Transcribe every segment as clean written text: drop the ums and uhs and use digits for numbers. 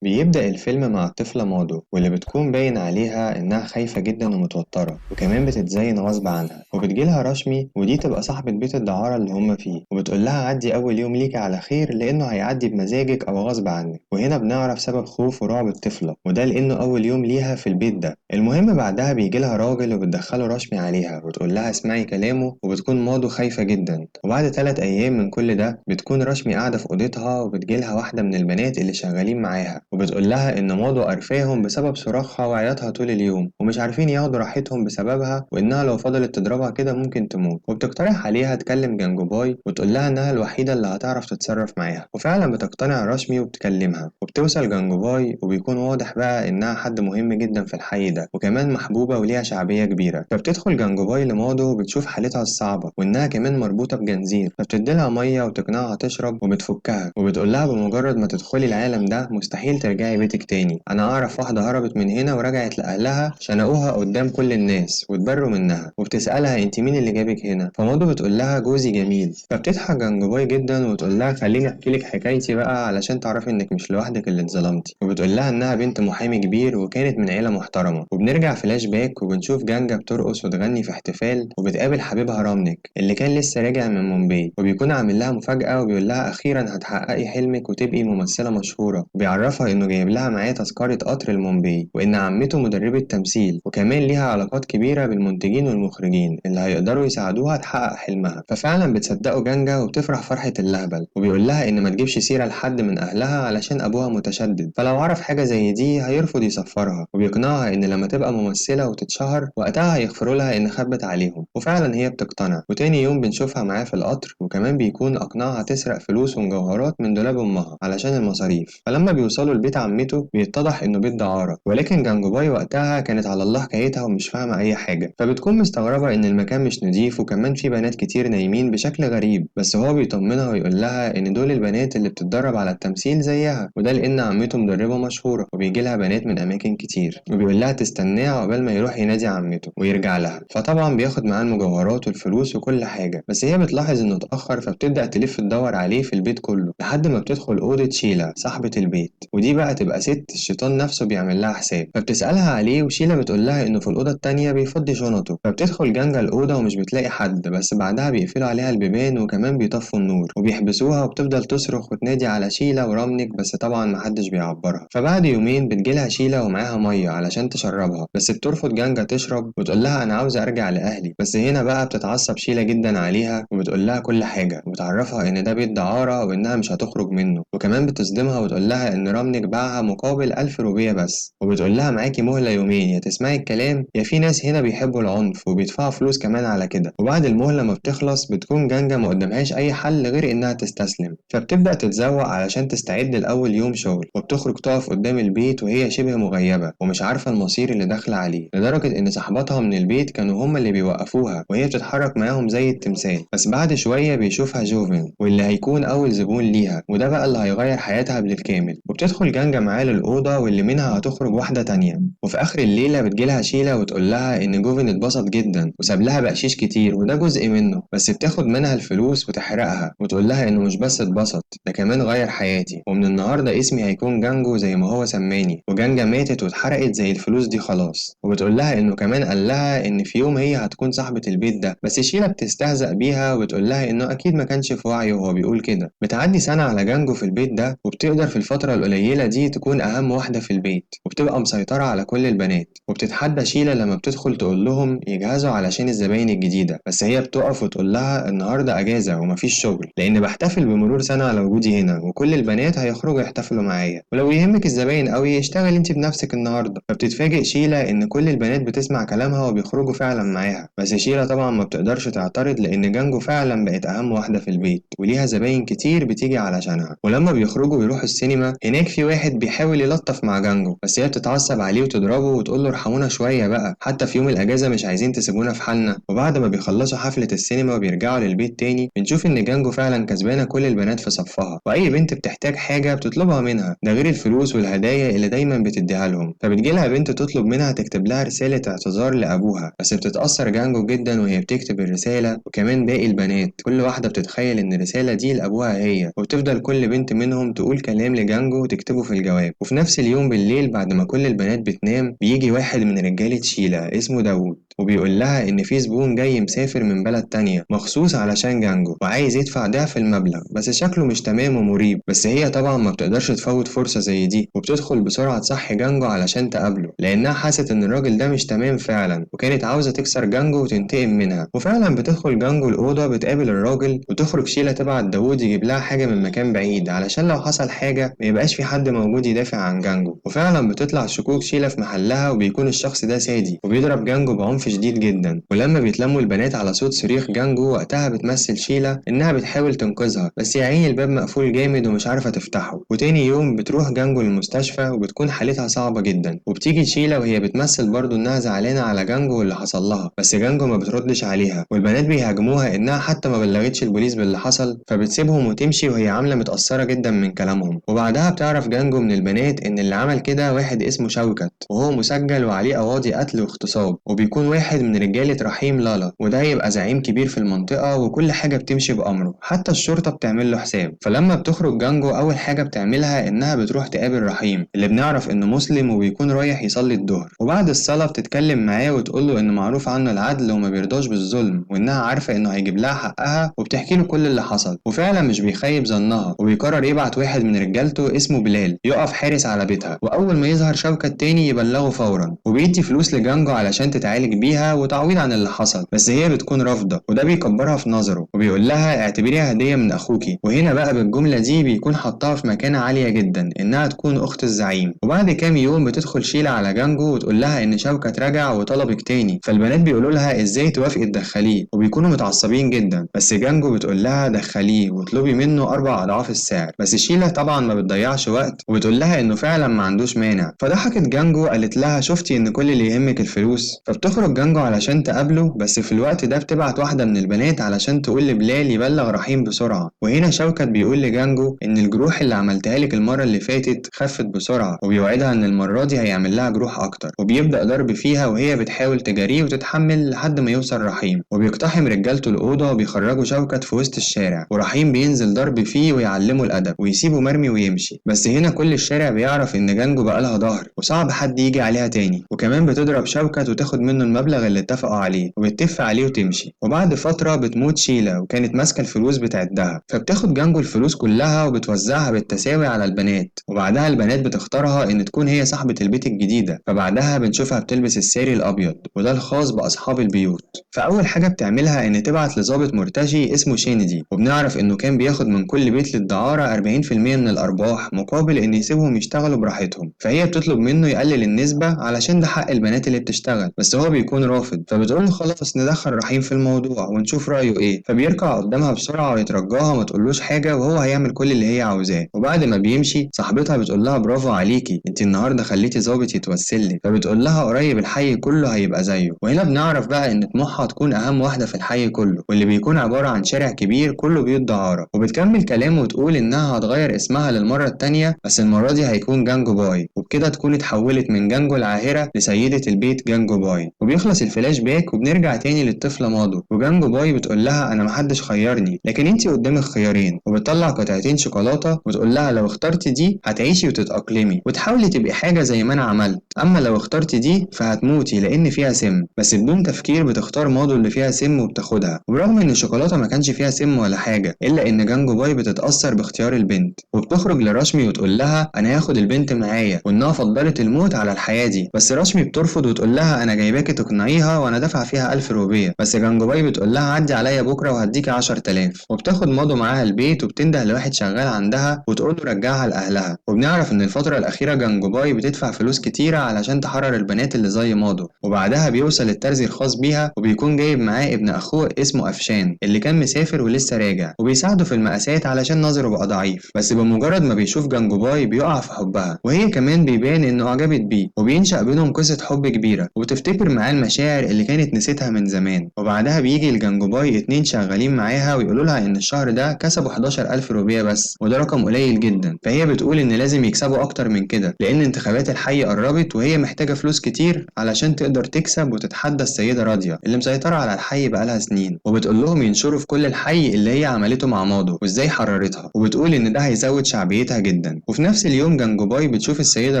بيبدأ الفيلم مع الطفلة مادو واللي بتكون باين عليها إنها خايفة جدا ومتوترة وكمان بتتزين غصب عنها وبتجيلها رشمي ودي تبقى صاحبة بيت الدعارة اللي هما فيه وبتقولها عدي أول يوم ليكي على خير لأنه هيعدي بمزاجك أو غصب عنك. وهنا بنعرف سبب خوف ورعب الطفلة وده لأنه أول يوم ليها في البيت ده. المهم بعدها بيجيلها راجل وبتدخله رشمي عليها وتقولها اسمعي كلامه وبتكون مادو خايفة جدا. وبعد 3 أيام من كل ده بتكون رشمي قاعدة في أوضتها وبتجيلها واحدة من البنات اللي شغالين معاها وبتقول لها إن ماضو قرفاهم بسبب صراخها وعياطها طول اليوم ومش عارفين ياخدوا راحتهم بسببها وإنها لو فضلت تضربها كده ممكن تموت. وبتقترح عليها تكلم جانجوباي وتقول لها إنها الوحيدة اللي هتعرف تتصرف معاها. وفعلا بتقتنع رشمي وبتكلمها وبتوصل جانجوباي وبيكون واضح بقى إنها حد مهم جدا في الحي ده وكمان محبوبة وليها شعبية كبيرة. فبتدخل جانجوباي لماضو وبتشوف حالتها الصعبة وإنها كمان مربوطة بجنزير فبتديلها مية وتقنعها تشرب وبتفكها وبتقول لها بمجرد ما تدخلي العالم ده مستحيل ترجعي بيتك تاني. انا اعرف واحده هربت من هنا ورجعت لاهلها شنقوها قدام كل الناس واتبروا منها. وبتسالها انت مين اللي جابك هنا فماضو بتقول لها جوزي جميل. فبتضحك جانجوباي جدا وتقول لها خليني احكي لك حكايتي بقى علشان تعرفي انك مش لوحدك اللي اتظلمتي. وبتقول لها انها بنت محامي كبير وكانت من عيله محترمه. وبنرجع فلاش باك وبنشوف جانجا بترقص وتغني في احتفال وبتقابل حبيبها رامنيك اللي كان لسه راجع من مومباي وبيكون عامل لها مفاجاه وبيقول لها اخيرا هتحققي حلمك وتبقي ممثله مشهوره. وبيعرفها انه جايب لها معاه تذكرة قطر لمومباي وإن عمته مدربة تمثيل وكمان ليها علاقات كبيرة بالمنتجين والمخرجين اللي هيقدروا يساعدوها تحقق حلمها. ففعلا بتصدقه جانجا وبتفرح فرحة اللهبل وبيقول لها إن ما تجيبش سيرة لحد من أهلها علشان أبوها متشدد فلو عرف حاجة زي دي هيرفض يسفرها. وبيقنعها إن لما تبقى ممثلة وتتشهر وقتها هيغفروا لها إن خبت عليهم. وفعلا هي بتقتنع وتاني يوم بنشوفها معاه في القطر وكمان بيكون أقنعها تسرق فلوس ومجوهرات من دولاب أمها علشان المصاريف. فلما بيوصلوا لبيت عمته بيتضح إنه بيت دعارة ولكن جانجوباي وقتها كانت على الله حكايتها ومش فاهمة أي حاجة. فبتكون مستغربة إن المكان مش نضيف وكمان في بنات كتير نايمين بشكل غريب بس هو بيطمنها ويقول لها إن دول البنات اللي بتتدرب على التمثيل زيها وده لأن عمته مدربة مشهورة وبيجيلها بنات من أماكن كتير. وبيقول لها تستناه عقبال ما يروح ينادي عمته ويرجع لها. فطبعا بياخد معاه المجوهرات والفلوس وكل حاجة بس هي بتلاحظ إنه اتأخر فبتبدأ تلف تدور عليه في البيت كله لحد ما بتدخل أوضة شيلا صاحبة البيت ودي بقى تبقى ست الشيطان نفسه بيعمل لها حساب. فبتسألها عليه وشيلا بتقول لها إنه في الأوضة التانية بيفضي شنطه. فبتدخل جانجا الأوضة ومش بتلاقي حد بس بعدها بيقفلوا عليها البيبان وكمان بيطفوا النور وبيحبسوها وبتفضل تصرخ وتنادي على شيلا ورامنك بس طبعا محدش بيعبرها. فبعد يومين بتجيلها شيلا ومعاها مية علشان تشربها بس بترفض جانجا تشرب وتقول لها أنا عاوزة أرجع لأهلي. بس هنا بقى بتتعصب شيلا جدا عليها وبتقول لها كل حاجة وبتعرفها إن ده بيت دعارة وإنها مش هتخرج منه وكمان بتصدمها وتقول لها إن رامنك باعها مقابل 1000 روبية بس. وبتقول لها معاكي مهلة يومين يا تسمعي الكلام يا في ناس هنا بيحبوا العنف وبيدفعوا فلوس كمان على كده. وبعد المهلة ما بتخلص بتكون جانجا ما قدامهاش أي حل غير إنها تستسلم. فبتبدأ تتزوق علشان تستعد لأول يوم شغل وبتخرج تقف قدام البيت وهي شبه مغيبة ومش عارفة المصير اللي داخلة عليه لدرجة إن صاحباتها من البيت كانوا هما اللي بيوقفوها وهي بتتحرك معاهم زي التمثال. بس بعد شوية بيشوفها جوفن واللي هيكون أول زبون ليها وده بقى اللي هيغير حياتها بالكامل. وبتدخل جانجا معاه للأوضة واللي منها هتخرج واحدة تانية. وفي آخر الليلة بتجيلها شيلا وتقول لها إن جوفن اتبسط جدا وساب لها بقشيش كتير وده جزء منه بس بتاخد منها الفلوس وتحرقها وتقول لها إنه مش بس اتبسط ده كمان غير حياتي ومن النهاردة اسمي هيكون جانجو زي ما هو سماني. وجانجا ماتت واتحرقت زي الفلوس دي خلاص. وبتقول لها إنه كمان قال لها إن في يوم هي هتكون صاحبة البيت ده بس شيلا بتستهزأ بيها وبتقول لها إنه أكيد ما كانش في وعيه وهو بيقول كده. بتعدي سنة على جانجو في البيت ده وبتقدر في الفترة القليلة دي تكون أهم واحدة في البيت وبتبقى مسيطرة على كل البنات. وبتتحدى شيلا لما بتدخل تقول لهم يجهزوا علشان الزباين الجديدة بس هي بتقف وتقول لها النهاردة أجازة ومفيش شغل لأن بحتفل بمرور سنة على وجودي هنا وكل البنات هيخرجوا يحتفلوا معايا ولو يهمك الزباين قوي اشتغل انت بنفسك النهاردة. فبتتفاجئ شيلا إن كل البنات بتسمع كلامها وبيخرجوا فعلا معاها بس شيلا طبعا ما بتقدرش تعترض لأن جانجو فعلا بقت أهم واحدة في البيت وليها زباين كتير بتيجي علشانها. ولما بيخرجوا ويروحوا السينما هناك في واحد بيحاول يلطف مع جانجو بس هي بتتعصب عليه وتضربه وتقول له ارحمونا شوية بقى حتى في يوم الأجازة مش عايزين تسيبونا في حالنا. وبعد ما بيخلصوا حفلة السينما وبيرجعوا للبيت تاني بنشوف إن جانجو فعلا كسبانة كل البنات في صفها وأي بنت بتحتاج حاجة بتطلبها منها ده غير الفلوس والهدايا اللي دايما بتديها لهم. فبتجيلها بنت تطلب منها تكتب لها رسالة اعتذار لأبوها بس بتتأثر جانجو جدا وهي بتكتب الرسالة وكمان باقي البنات كل واحدة بتتخيل إن الرسالة دي لأبوها هي وبتفضل كل بنت منهم تقول كلام لجانجو جانجو وتكتبه في الجواب. وفي نفس اليوم بالليل بعد ما كل البنات بتنام بيجي واحد من رجالة شيلا اسمه داوود، وبيقول لها إن في زبون جاي مسافر من بلد تانية مخصوص علشان جانجو وعايز يدفع ضعف المبلغ، بس شكله مش تمام ومريب. بس هي طبعا ما بتقدرش تفوت فرصة زي دي، وبتدخل بسرعة تصحي جانجو علشان تقابله، لأنها حست إن الراجل ده مش تمام فعلا، وكانت عاوزة تكسر جانجو وتنتقم منها. وفعلا بتدخل جانجو الأوضة بتقابل الراجل، وتخرج شيلا تبعت داوود يجيب لها حاجة من مكان بعيد علشان لو حصل حاجة ميبقاش في حد موجود يدافع عن جانجو. وفعلا بتطلع شكوك شيلا في محلها، وبيكون الشخص ده سادي وبيضرب جانجو بعنف شديد جدا. ولما بيتلموا البنات على صوت صريخ جانجو وقتها بتمثل شيلا إنها بتحاول تنقذها، بس يا عيني الباب مقفول جامد ومش عارفة تفتحه. وتاني يوم بتروح جانجو للمستشفى وبتكون حالتها صعبة جدا، وبتيجي شيلا وهي بتمثل برضه إنها زعلانة على جانجو واللي حصل لها، بس جانجو ما بتردش عليها، والبنات بيهاجموها إنها حتى ما بلغتش البوليس باللي حصل، فبتسيبهم وتمشي وهي عاملة متأثرة جدا من كلامهم. وبعدها بتعرف جانجو من البنات إن اللي عمل كده واحد اسمه شوكت، وهو مسجل وعليه قواضي قتل واغتصاب، وبيكون واحد من رجالة رحيم لالا، وده يبقى زعيم كبير في المنطقة وكل حاجة بتمشي بأمره، حتى الشرطة بتعمل له حساب. فلما بتخرج جانجو أول حاجة بتعملها إنها بتروح تقابل رحيم اللي بنعرف إنه مسلم وبيكون رايح يصلي الظهر، وبعد الصلاة بتتكلم معاه وتقول له إن معروف عنه العدل وما بيرضاش بالظلم، وإنها عارفة إنه هيجيب لها حقها، وبتحكي له كل اللي حصل. وفعلا مش بيخيب ظنها، وبيقرر يبعت واحد من رجالته اسمه بلال يقف حارس على بيتها، وأول ما يظهر شوكت تاني يبلغه فورا، وبيدي فلوس لجانجو علشان تتعالج بيها وتعويض عن اللي حصل، بس هي بتكون رافضة، وده بيكبرها في نظره وبيقول لها اعتبريها هدية من أخوكي. وهنا بقى بالجملة دي بيكون حطها في مكانة عالية جدا إنها تكون أخت الزعيم. وبعد كام يوم بتدخل شيلة على جانجو وتقول لها إن شوكت رجع وطلبك تاني، فالبنات بيقولوا لها إزاي توافقي تدخليه، وبيكونوا متعصبين جدا، بس جانجو بتقول لها دخليه واطلبي منه 4 أضعاف السعر. بس شيلة طبعا ما بتضيعش وقت وبتقول لها إنه فعلا ما عندوش مانع. فضحكت جانجو قالت لها شفتي إن كل اللي يهمك الفلوس. فبتخرج جانجو علشان تقابله، بس في الوقت ده بتبعت واحدة من البنات علشان تقول لبلال يبلغ رحيم بسرعة. وهنا شوكت بيقول لجانجو إن الجروح اللي عملتها لك المرة اللي فاتت خفت بسرعة، وبيوعدها إن المرة دي هيعمل لها جروح أكتر، وبيبدأ ضرب فيها وهي بتحاول تجاريه وتتحمل لحد ما يوصل رحيم، وبيقتحم رجالته الأوضة وبيخرجوا شوكت في وسط الشارع، ورحيم بينزل ضرب فيه ويعلمه الأدب ويسيبه مرمي ويمشي. بس هنا كل الشارع بيعرف إن جانجو بقالها ظهر وصعب حد يجي عليها تاني، وكمان بتضرب شوكت وتاخد منه المبلغ اللي اتفقوا عليه وبتتف عليه وتمشي. وبعد فترة بتموت شيلا وكانت ماسكة الفلوس بتاعت دهب، فبتاخد جانجو الفلوس كلها وبتوزعها بالتساوي على البنات، وبعدها البنات بتختارها إن تكون هي صاحبة البيت الجديدة. فبعدها بنشوفها بتلبس الساري الأبيض وده الخاص بأصحاب البيوت. فأول حاجة بتعملها إن تبعت لظابط مرتشي اسمه شيندي، وبنعرف إنه كان بياخد من كل بيت للدعارة 40% من الأرباح مقابل إن يسيبهم يشتغلوا براحتهم. فهي بتطلب منه يقلل النسبة علشان ده حق البنات اللي بتشتغل، بس هو بيكون رافض. فبتقول له خلاص ندخل رحيم في الموضوع ونشوف رأيه إيه. فبيركع قدامها بسرعة ويترجاها ما تقولوش حاجة وهو هيعمل كل اللي هي عاوزاه. وبعد ما بيمشي صاحبتها بتقول لها برافو عليكي، انت النهارده خليتي ظابط يتوسل لك. فبتقول لها قريب الحي كله هيبقى زيه. وهنا بنعرف بقى ان طموحها تكون اهم واحدة في الحي كله، واللي بيكون عبارة عن شارع كبير كله بيوت دعارة. وبتكمل كلامه وتقول انها هتغير اسمها للمرة التانية، بس المرة دي هيكون جانجو باي، وبكده تكون اتحولت من جانجو العاهرة لسيدة البيت جانجو باي. وبيخلص الفلاش باك وبنرجع تاني للطفلة مادو، وجانجو باي بتقول لها انا محدش خيرني لكن انتي قدامك خيارين، وبتطلع قطعتين شوكولاتة وتقول لها لو اخترتي دي هتعيشي وتتأقلمي وتحاولي تبقي حاجة زي ما انا عملت، اما لو اخترتي دي فهتموتي لان فيها سم. بس بدون تفكير بتختار مادو اللي فيها سم وبتاخدها، وبرغم ان الشوكولاتة ما كانش فيها سم ولا حاجة الا ان جانجو باي بتتأثر باختيار البنت، وبتخرج لرشمي وتقول لها انا هاخد البنت معايا وانها فضلت الموت على الحياة دي. بس رشمي بترفض وتقول لها انا جايباكي تقنعيها وانا دافعة فيها 1000 روبية. بس جانجو باي بتقول لها عدي عليا بكرة وهديكي 10000. وبتاخد مادو معاها البيت وبتنده لواحد شغال عندها وتقول له رجعها لأهلها. وبنعرف إن الفترة الأخيرة جانجو باي بتدفع فلوس كتيرة علشان تحرر البنات اللي زي مادو. وبعدها بيوصل الترزي الخاص بيها وبيكون جايب معاه ابن أخوه اسمه أفشان اللي كان مسافر ولسه راجع، وبيساعده في المقاسات علشان نظره بقى ضعيف. بس بمجرد ما بيشوف جانجو باي بيقع في حبها، وهي كمان بيبان إنه أعجبت بيه، وبينشأ بينهم قصة حب كبيرة، وبتفتكر معاه المشاعر اللي كانت نسيتها من زمان. وبعدها بيجي لجانجوباي اتنين شغالين معاها ويقولوا لها إن الشهر ده كسبوا 11,000 روبية بس، وده رقم قليل جدا. فهي بتقول إن لازم يكسبوا أكتر من كده، لأن انتخابات الحي قربت وهي محتاجة فلوس كتير علشان تقدر تكسب وتتحدى السيدة راضية اللي مسيطرة على الحي بقالها سنين. وبتقول لهم ينشروا في كل الحي اللي هي عملته مع ماضو وإزاي حررتها، وبتقول إن ده هيزود شعبيتها جدا. وفي نفس اليوم جانجوباي بتشوف السيدة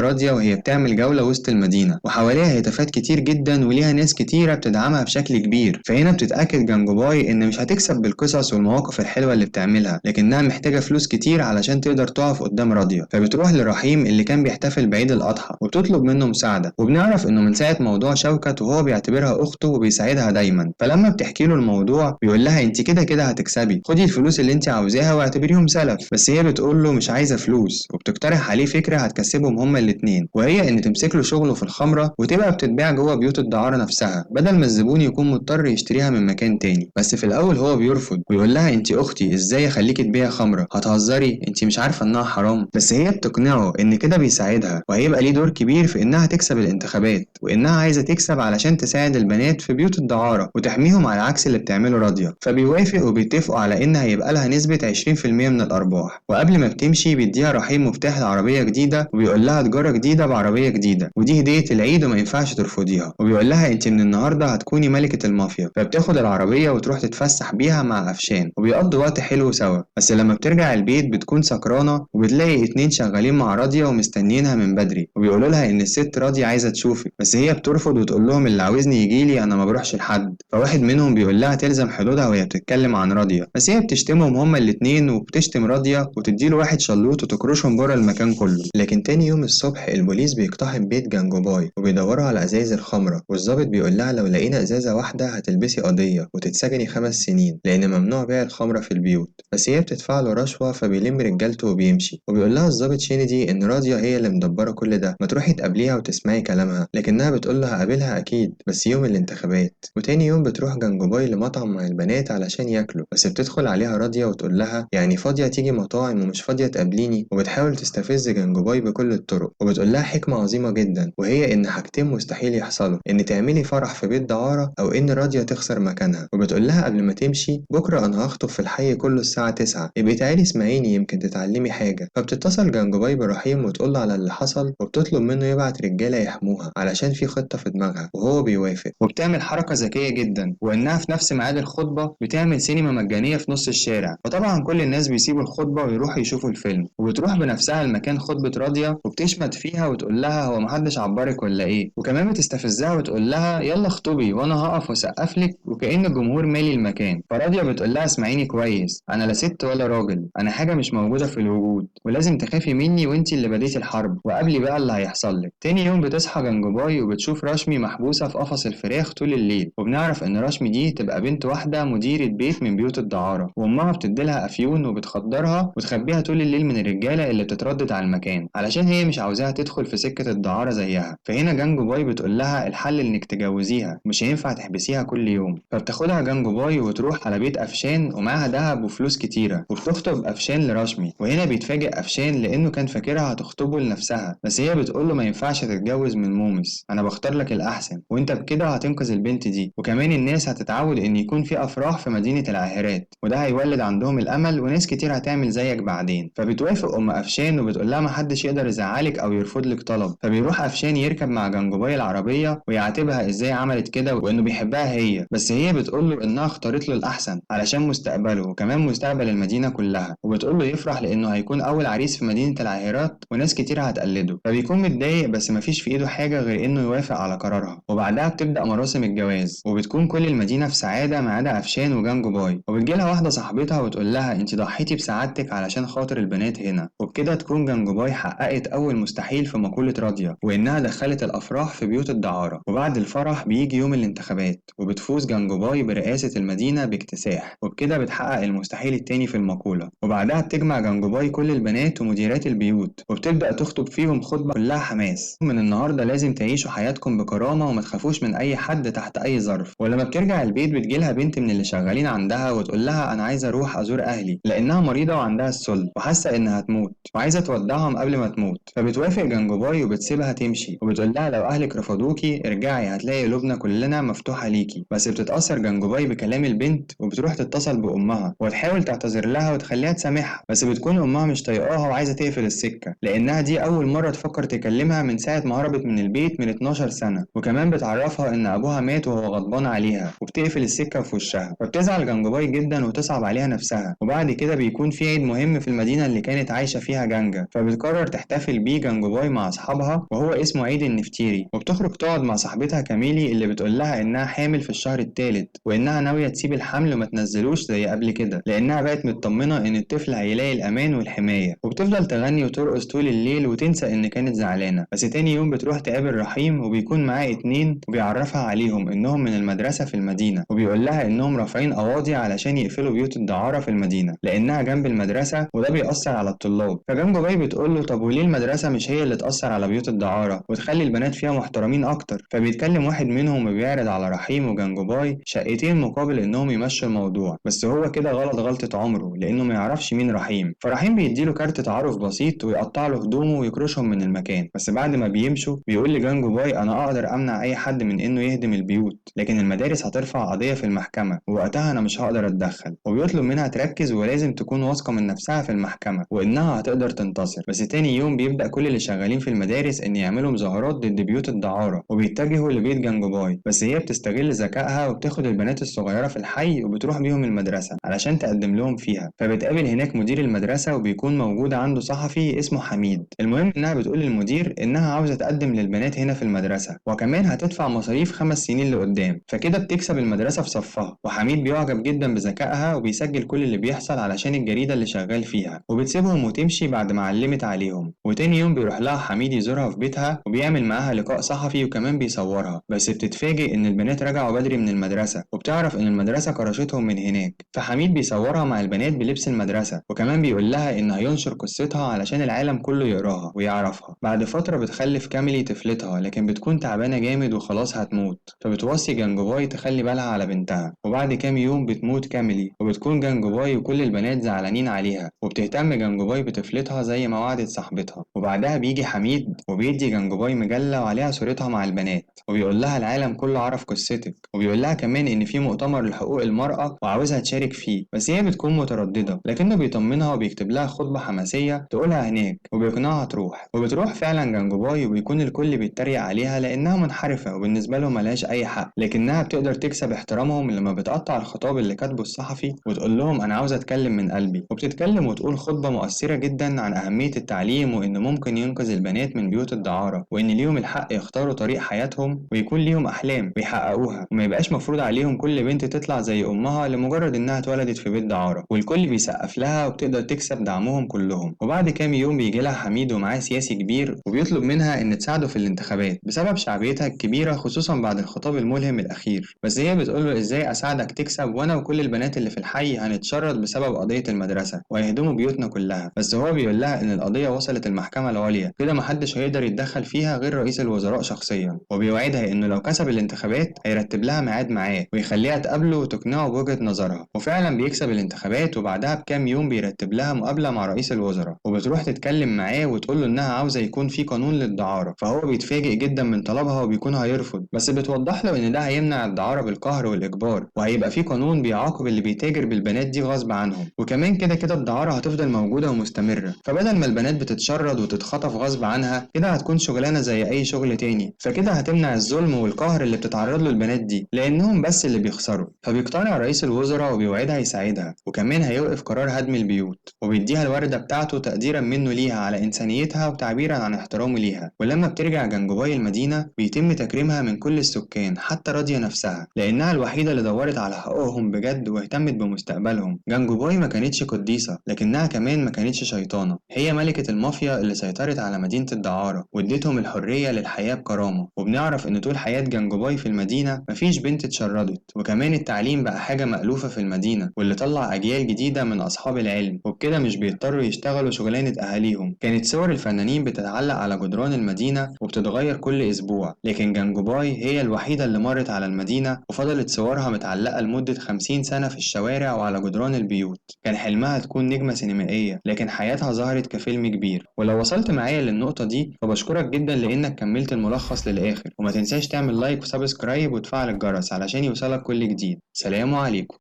راضية وهي بتعمل جولة وسط المدينة، وحواليها هتافات كتير جدا وليها ناس كتيرة بتدعمها بشكل كبير. فهنا بتتأكد جانجوباي إن مش هتكسب بالقصص والمواقف الحلوة اللي بتعملها، لكنها محتاجة فلوس كتير علشان تقدر تقف قدام راضية. فبتروح لرحيم اللي كان بيحتفل بعيد الأضحى وبتطلب منه مساعدة، وبنعرف إنه من ساعة موضوع شوكت وهو بيعتبرها أخته وبيساعدها دايما. فلما بتحكي له الموضوع بيقول لها أنت كده كده هتكسبي، خدي الفلوس اللي أنت عاوزاها واعتبريهم سلف. بس هي بتقول له مش عايزة فلوس، وبتقترح عليه فكرة هتكسبهم هما الاتنين، وهي إن تمسك له شغله في الخمرة وتبقى بتتباع جوه بيوت الدعارة نفسها بدل ما الزبون يكون مضطر يشتريها من مكان تاني. بس في الأول هو بيرفض ويقول لها أنت أختي، إزاي أخليكي تبيعي خمرة؟ هتهزري؟ أنت مش عارفة إنها حرام. بس هي بتقنعه إن كده بيساعدها وهيبقى ليه دور كبير في إنها تكسب الانتخابات، وإنها عايزة تكسب علشان تساعد البنات في بيوت الدعارة وتحميهم على عكس اللي بتعمله راضية. فبيوافق وبيتفقوا على إن هيبقى لها نسبة 20% من الأرباح. وقبل ما بتمشي بيديها رحيم مفتاح العربية جديدة وبيقول لها تجارة جديدة بعربية جديدة، ودي هدية العيد وما ينفعش ترفضيها. وبيقول لها أنت من النهاردة هتكوني ملكة المافيا. فبتاخد العربية وتروح تتفسح بيها مع أفشان وبيقضوا وقت حلو سوا. بس لما بترجع البيت بتكون سكرانة وبتلاقي اتنين شغالين مع راضية ومستنيينها من بدري، وبيقولوا لها إن الست راضية عايزة تشوفك. بس هي بترفض وتقول لهم اللي عاوزني يجيلي، أنا ما بروحش لحد. فواحد منهم بيقول لها تلزم حدودها وهي بتتكلم عن راضية، بس هي بتشتمهم هما الاتنين وبتشتم راضية وتديله واحد شلوط وتكرشهم بره المكان كله. لكن تاني يوم الصبح البوليس بيقتحم بيت جانجوباي وبيدوروا على ازايز الخمرة، والظابط بيقول لها لو لقينا ازازة واحدة هتلبسي قضية وتتسجني 5 سنين لان ممنوع بيع الخمرة في البيوت. بس هي بتدفع له رشوة فبيلم رجالته وبيمشي. وبيقول لها الظابط شينيدي ان راضية هي اللي مدبرة كل ده، ما تروحي تقابليها وتسمعي كلامها. لكنها بتقول له هقابلها اكيد بس يوم الانتخابات. وتاني يوم بتروح جانجوباي لمطعم مع البنات علشان ياكلوا، بس بتدخل عليها راضية وتقول لها يعني فاضية تيجي مطاعم ومش فاضية تقابليني، وبتحاول تستفز جانجوباي بكل الطرق. وبتقول لها حكمة عظيمة جدا، وهي إن حاجتين مستحيل يحصلوا، إن تعملي فرح في بيت دعارة أو إن راضية تخسر مكانها. وبتقول لها قبل ما تمشي بكرة أنا هخطب في الحي كله الساعة 9، يبقى تعالي اسمعيني يمكن تتعلمي حاجة. فبتتصل جانجوباي برحيم وتقول له على اللي حصل، وبتطلب منه يبعت رجالة يحموها علشان في خطة في دماغها، وهو بيوافق. وبتعمل حركة ذكية جدا، وإنها في نفس ميعاد الخطبة بتعمل سينما مجانية في نص الشارع. وطبعا كل الناس بيسيبوا الخطبة ويروحوا يشوفوا الفيلم، وبتروح بنفسها المكان خطبة راضية وبتشمت فيها وتقول لها هو محدش عبرك ولا ايه. وكمان بتستفزها وتقول لها يلا اخطبي وانا هقف واسقف لك وكأن الجمهور مالي المكان. فراضية بتقول لها اسمعيني كويس، انا لا ست ولا راجل، انا حاجة مش موجودة في الوجود ولازم تخافي مني وانتي اللي بديتي الحرب وقبلي بقى اللي هيحصل لك. تاني يوم بتصحى جانجوباي وبتشوف رشمي محبوسة في قفص الفراخ طول الليل، وبنعرف ان رشمي دي تبقى بنت واحدة مديرة بيت من بيوت الدعارة، وامها بتديلها افيون وبتخدرها وتخبيها طول الليل من الرجالة اللي بتتردد على المكان علشان هي مش عاوزاها تدخل في سكة الدعارة زيها. فهنا جانجوباي بتقول لها الحل انك تجوزيها، مش هينفع تحبسيها كل يوم. فبتاخدها جانجوباي وتروح على بيت افشان ومعاها دهب وفلوس كتيرة، وبتخطب افشان لرشمي. وهنا بيتفاجئ افشان لانه كان فاكرها هتخطبه لنفسها، بس هي بتقول له ما ينفعش تتجوز من مومس، انا بختار لك الاحسن وانت بكده هتنقذ البنت دي، وكمان الناس هتتعود ان يكون في افراح في مدينة العاهرات وده هيولد عندهم الامل وناس كتير هتعمل زيك بعدين. فبتوافق ام افشان وبتقول لها محدش يقدر يزعلك او يرفض لك طلب. فبيروح افشان يركب مع جانجوباي العربية ويعاتبها ازاي عملت كده وانه بيحبها هي، بس هي بتقول له انها اختارت له الاحسن علشان مستقبله وكمان مستقبل المدينة كلها، وبتقول له يفرح لانه هيكون اول عريس في مدينة العاهرات وناس كتير هتقلده. فبيكون متضايق بس مفيش في ايده حاجة غير انه يوافق على قرارها. وبعدها بتبدأ مراسم الجواز وبتكون كل المدينة في سعادة ما عدا افشان وجانجوباي. وبتجيلها واحدة صاحبتها وتقول لها انت ضحيتي بسعادتك علشان خاطر البنات هنا. وبكده تكون جانجوباي حققت اول مستحيل في مقولة راضية، وانها دخلت الافراح في بيوت الدعارة. وبعد الفرح بيجي يوم الانتخابات وبتفوز جانجوباي برئاسة المدينة باكتساح، وبكده بتحقق المستحيل التاني في المقولة. وبعدها بتجمع جانجوباي كل البنات ومديرات البيوت وبتبدأ تخطب فيهم خطبة كلها حماس، من النهاردة لازم تعيشوا حياتكم بكرامة وما تخافوش من اي حد تحت اي ظرف. ولما بترجع البيت بتجيلها بنت من اللي شغالين عندها وتقول لها انا عايزة اروح ازور اهلي لانها مريضة وعندها السل وحاسة انها هتموت وعايزة تودعهم قبل ما تموت. فبتوافق جانجوباي وبتسيبها تمشي وبتقول لها لو أهلك رفضوكي ارجعي هتلاقي قلوبنا كلنا مفتوحة ليكي. بس بتتأثر جانجوباي بكلام البنت وبتروح تتصل بأمها وتحاول تعتذر لها وتخليها تسامحها، بس بتكون أمها مش طايقاها وعايزة تقفل السكة لأنها دي أول مرة تفكر تكلمها من ساعة ما هربت من البيت من 12 سنة، وكمان بتعرفها إن أبوها مات وهو غضبان عليها وبتقفل السكة في وشها. فبتزعل جانجوباي جدا وتصعب عليها نفسها. وبعد كده بيكون في عيد مهم في المدينة اللي كانت عايشة فيها جانجا، فبتقرر تحتفل بيه جانجوباي مع أصحابها وهو اسمه عيد النفتيري. وبتخرج تقعد مع صاحبتها كاميلي اللي بتقول لها إنها حامل في الشهر الثالث وإنها ناوية تسيب الحمل وما تنزلوش زي قبل كده لأنها بقت مطمنة إن الطفل هيلاقي الأمان والحماية. وبتفضل تغني وترقص طول الليل وتنسى إن كانت زعلانة. بس تاني يوم بتروح تقابل رحيم وبيكون معاه اتنين وبيعرفها عليهم إنهم من المدرسة في المدينة، وبيقول لها إنهم رافعين قواضي علشان يقفلوا بيوت الدعارة في المدينة لأنها جنب المدرسة وده بيأثر على الطلاب. فجانجو باي بتقول له طب وليه المدرسة مش هي اللي تأثر على بيوت الدعارة وتخلي البنات فيها محترمين أكتر؟ فبيتكلم واحد منهم وبيعرض على رحيم وجانجو باي شقتين مقابل إنهم يمشوا الموضوع، بس هو كده غلط غلطة عمره لأنه ما يعرفش مين رحيم. فرحيم بيديله كارت تعارف بسيط ويقطع له هدومه ويكرشهم من المكان. بس بعد ما بيمشوا بيقول لجانجو باي أنا أقدر أمنع أي حد من إنه يهدم البيوت، لكن المدارس هترفع قضية في المحكمة ووقتها أنا مش هقدر أتدخل. وبيطلب منها تركز ولازم تكون واثقة من نفسها في المحكمة وإنها هتقدر تنتصر. بس تاني يوم بيبدأ كل اللي شغالين في المدارس إن يعملوا مظاهرات ضد بيوت الدعارة وبيتجهوا لبيت جانجو باي، بس هي بتستغل ذكائها وبتاخد البنات الصغيرة في الحي وبتروح بيهم المدرسة علشان تقدم لهم فيها. فبتقابل هناك مدير المدرسة وبيكون موجود عنده صحفي اسمه حميد. المهم إنها بتقول للمدير إنها عاوزة تقدم للبنات هنا في المدرسة وكمان هتدفع مصاريف 5 سنين لقدام، فكده بتكسب المدرسة في صفها. وحميد بيعجب جدا بذكائها وبيسجل كل اللي بيحصل علشان الجريدة اللي شغال فيها وبتسيبهم وتمشي بعد ما علمت عليهم. وتاني يوم بيروح لها حميد يزورها في بيتها وبيعمل معاها لقاء صحفي وكمان بيصورها، بس بتتفاجئ إن البنات رجعوا بدري من المدرسة وبتعرف إن المدرسة كرشتهم من هناك. فحميد بيصورها مع البنات بلبس المدرسة وكمان بيقول لها إنه هينشر قصتها علشان العالم كله يقراها ويعرفها. بعد فترة بتخلف كاميلي طفلتها لكن بتكون تعبانة جامد وخلاص هتموت، فبتوصي جانجوباي تخلي بالها على بنتها. وبعد كام يوم بتموت كاميلي وبتكون جانجوباي وكل البنات زعلانين عليها وبتهتم جانجوباي بطفلتها زي ما وعدت صاحبتها. وبعدها بيجي حميد وبيدي جانجوباي مجلة وعليها صورتها مع البنات وبيقول لها العالم كله عرف قصتك، وبيقول لها كمان إن في مؤتمر لحقوق المرأة وعاوزها تشارك فيه، بس هي بتكون مترددة لكنه بيطمنها وبيكتب لها خطبة حماسية تقولها هناك وبيقنعها تروح. وبتروح فعلا جانجوباي وبيكون الكل بيتريق عليها لأنها منحرفة وبالنسبة لهم ملهاش أي حق، لكنها بتقدر تكسب احترامهم لما بتقطع الخطاب اللي كاتبه الصحفي وتقول لهم أنا عاوزة أتكلم من قلبي. وبتتكلم وتقول خطبة مؤثرة جدا عن أهمية التعليم وإن ممكن ينقذ البنات من بيوت الدعارة وإن ليهم الحق يختاروا طريق حياتهم ويكون ليهم أحلام ويحققوها، وما يبقاش مفروض عليهم كل بنت تطلع زي أمها لمجرد إنها اتولدت في بيت دعارة. والكل بيسقف لها وبتقدر تكسب دعمهم كلهم. وبعد كام يوم بيجي لها حميد ومعاه سياسي كبير وبيطلب منها إن تساعده في الانتخابات بسبب شعبيتها الكبيرة خصوصا بعد الخطاب الملهم الأخير. بس هي بتقول له إزاي أساعدك تكسب وأنا وكل البنات اللي في الحي هنتشرد بسبب قضية المدرسة وهيهدموا بيوتنا كلها. بس هو بيقول لها إن القضية وصلت المحكمة العليا كده محدش هيقدر يتدخل فيها غير رئيس الوزراء شخصيا، وبيوعدها إنه لو كسب الانتخابات هيرتب لها ميعاد معاه ويخليها تقابله وتقنعه بوجهة نظرها. وفعلا بيكسب الانتخابات وبعدها بكام يوم بيرتب لها مقابلة مع رئيس الوزراء وبتروح تتكلم معاه وتقول له إنها عاوزة يكون في قانون للدعارة. فهو بيتفاجئ جدا من طلبها وبيكون هيرفض، بس بتوضح له إن ده هيمنع الدعارة بالقهر والإجبار وهيبقى في قانون بيعاقب اللي بيتاجر بالبنات دي غصب عنهم، وكمان كده كده الدعارة هتفضل موجودة ومستمرة. فبدل ما البنات بتتشرد وتتخطف غصب عنها كده هتكون شغلانة زي أي شغل تاني، فكده هتمنع الظلم والقهر اللي بتتعرض له البنات دي لأنهم بس اللي بيخسروا. فبيقتنع رئيس الوزراء وبيوعدها يساعدها وكمان هيوقف قرار هدم البيوت وبيديها الوردة بتاعته تقديرا منه ليها على إنسانيتها وتعبيرا عن احترامه ليها. ولما بترجع جانجوباي المدينة بيتم تكريمها من كل السكان حتى راضية نفسها لأنها الوحيدة اللي دورت على حقوقهم بجد واهتمت بمستقبلهم. جانجوباي ما كانتش قديسة لكنها كمان ما كانتش شيطانة، هي ملكة المافيا اللي سيطرت على مدينة الدعارة واديتهم الحرية للحياة بكرامة. وبنعرف إن طول حياة جانجوباي في المدينة مفيش بنت اتشردت، وكمان التعليم بقى حاجة مألوفة في المدينة واللي طلع أجيال جديدة من أصحاب العلم وبكده مش بيضطروا يشتغلوا شغلانة أهاليهم. كانت صور الفنانين بتتعلق على جدران المدينة وبتتغير كل أسبوع، لكن جانجوباي هي الوحيدة اللي مرت على المدينة وفضلت صورها متعلقة لمدة 50 سنة في الشوارع وعلى جدران البيوت. كان حلمها تكون نجمة سينمائية لكن حياتها ظهرت كفيلم كبير. ولو وصلت وصلت معايا للنقطة دي فبشكرك جدا لأنك كملت الملخص للآخر، وما تنساش تعمل لايك وسبسكرايب وتفعل الجرس علشان يوصلك كل جديد. سلام عليكم.